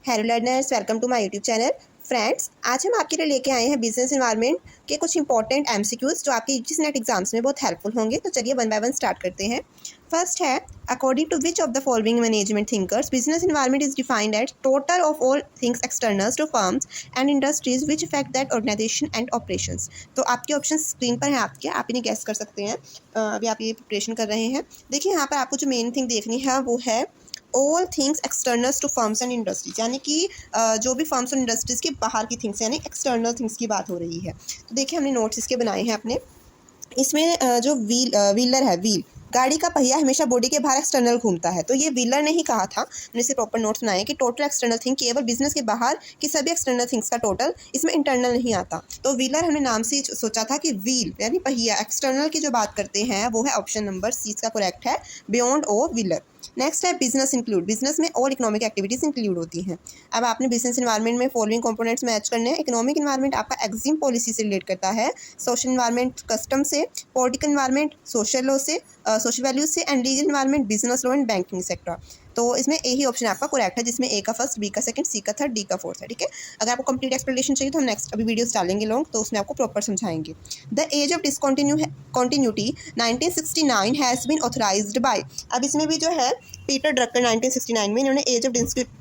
Hello learners, welcome to my YouTube channel. Friends, आज हम आपके लिए लेके आए हैं बिजनेस एनवायरनमेंट के कुछ इंपॉर्टेंट एमसीक्यूज जो आपके यूजीसी नेट एग्जाम्स में बहुत हेल्पफुल होंगे। तो चलिए वन बाय वन स्टार्ट करते हैं। फर्स्ट है, according to which of the following management thinkers business environment is defined at total of all things external to firms and industries which effect that organization and operations. तो आपके option screen पर है आपके, आप इन्हें guess कर सकते हैं। अभी आप ये प्रिपरेशन कर रहे हैं। देखिए यहाँ पर आपको जो मेन थिंग देखनी है वो है all things externals to firms and industries, यानी कि जो भी फर्म्स और इंडस्ट्रीज़ के बाहर की थिंग्स यानी एक्सटर्नल थिंग्स की बात हो रही है। तो देखिए हमने नोट्स इसके बनाए हैं अपने। इसमें जो व्हीलर है, व्हील गाड़ी का पहिया हमेशा बॉडी के बाहर एक्सटर्नल घूमता है। तो ये व्हीलर नहीं कहा था, मैंने इसे प्रॉपर नोट्स बनाए कि टोटल एक्सटर्नल थिंग केवल बिजनेस के बाहर की सभी एक्सटर्नल थिंग्स का टोटल, इसमें इंटरनल नहीं आता। तो व्हीलर हमने नाम से सोचा था कि व्हील यानी पहिया एक्सटर्नल की जो बात करते हैं वो है ऑप्शन नंबर सी, इसका करेक्ट है, बियॉन्ड ओ व्हीलर। नेक्स्ट है बिजनेस इंक्लूड, बिजनेस में ऑल इकोनॉमिक एक्टिविटीज़ इंक्लूड होती हैं। अब आपने बिजनेस इन्वायरमेंट में फॉलोइंग कंपोनेंट्स मैच करने हैं। इकोनॉमिक इन्वायरमेंट आपका एग्जिम पॉलिसी से रिलेट करता है, सोशल इन्वायरमेंट कस्टम से, पॉलिटिकल इन्वायरमेंट सोशल लॉ से, सोशल वैल्यूज से, and legal environment business law and banking sector. तो इसमें ए ही ऑप्शन आपका करेक्ट है, जिसमें ए का फर्स्ट, बी का सेकंड, सी का थर्ड, डी का फोर्थ है। ठीक है, अगर आपको कंप्लीट एक्सप्लेनेशन चाहिए तो हम नेक्स्ट अभी वीडियोस डालेंगे लोग, तो उसमें आपको प्रॉपर समझाएंगे। The age of discontinuity 1969 has been authorized by. अब इसमें भी जो है पीटर ड्रकर 1969 में इन्होंने age of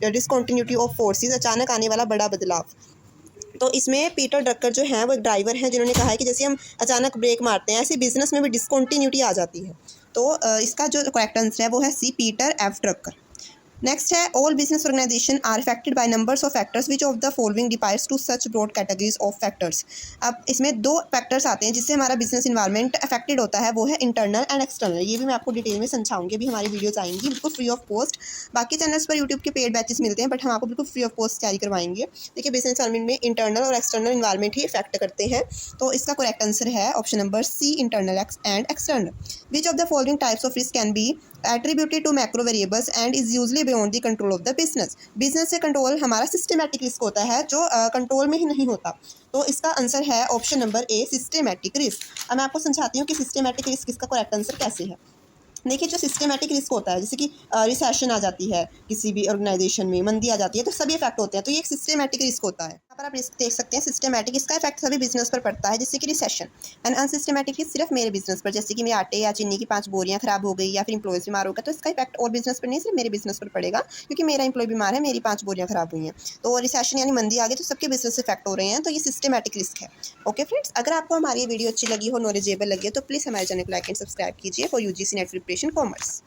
discontinuity of forces, अचानक आने वाला बड़ा बदलाव। तो इसमें पीटर ड्रकर जो है वो एक ड्राइवर हैं जिन्होंने कहा है कि जैसे हम अचानक ब्रेक मारते हैं ऐसे बिजनेस में भी डिसकॉन्टिन्यूटी आ जाती है। तो इसका जो करेक्ट आंसर है वो है C, Peter F Drucker. Next है, all business organisation are affected by numbers of factors which of the following depicts to such broad categories of factors. अब इसमें दो फैक्टर्स आते हैं जिससे हमारा बिजनेस इन्वायरमेंट अफेक्टेड होता है, वो है इंटरनल एंड एक्सटर्नल। ये भी मैं आपको डिटेल में समझाऊंगी, भी हमारी वीडियोस आएंगी बिल्कुल फ्री ऑफ कॉस्ट। बाकी चैनल्स पर यूट्यूब के पेड बैचेस मिलते हैं, बट हम आपको बिल्कुल फ्री ऑफ कॉस्ट तैयारी करवाएंगे। देखिए बिजनेस इन्वायरमेंट में इंटरनल और एक्सटर्नल इन्वायरमेंट ही इफेक्ट करते हैं। तो इसका करेक्ट आंसर है option number C, internal and external. Which of the following types of risk can be attributed to macro variables and is usually beyond the control of the business। Business से control हमारा systematic risk होता है जो control में ही नहीं होता। तो इसका आंसर है option number A, systematic risk. अब मैं आपको समझाती हूँ कि सिस्टमैटिक रिस्क इसका करेक्ट आंसर कैसे है। देखिए जो सिस्टमैटिक रिस्क होता है, जैसे कि रिसेशन आ जाती है, किसी भी ऑर्गेनाइजेशन में मंदी आ जाती है, तो सभी इफेक्ट होते हैं। तो ये एक सिस्टमैटिक रिस्क होता है। यहाँ पर आप रिस्क देख सकते हैं सिस्टमैटिक, इसका इफेक्ट सभी बिजनेस पर पड़ता है, जैसे कि रिसेशन। एंड अनसिस्टमैटिक रिस्क सिर्फ मेरे बिजनेस पर, जैसे कि मेरे आटे या चीनी की 5 बोरियां खराब हो गई या फिर इंप्लॉयज बीमार हो गया, तो इसका इफेक्ट और बिजनेस पर नहीं, सिर्फ मेरे बिजनेस पर पड़ेगा क्योंकि मेरा इंप्लॉय बीमार है, मेरी 5 बोरियां खराब हुई हैं। तो रिसेशन यानी मंदी आ गई तो सबके बिजनेस इफेक्ट हो रहे हैं। तो ये सिस्टमैटिक रिस्क है। ओके फ्रेंड्स, अगर आपको हमारी वीडियो अच्छी लगी हो, नॉलेजेबल लगी हो, तो प्लीज़ हमारे चैनल को लाइक एंड सब्सक्राइब कीजिए for UGC net preparation commerce.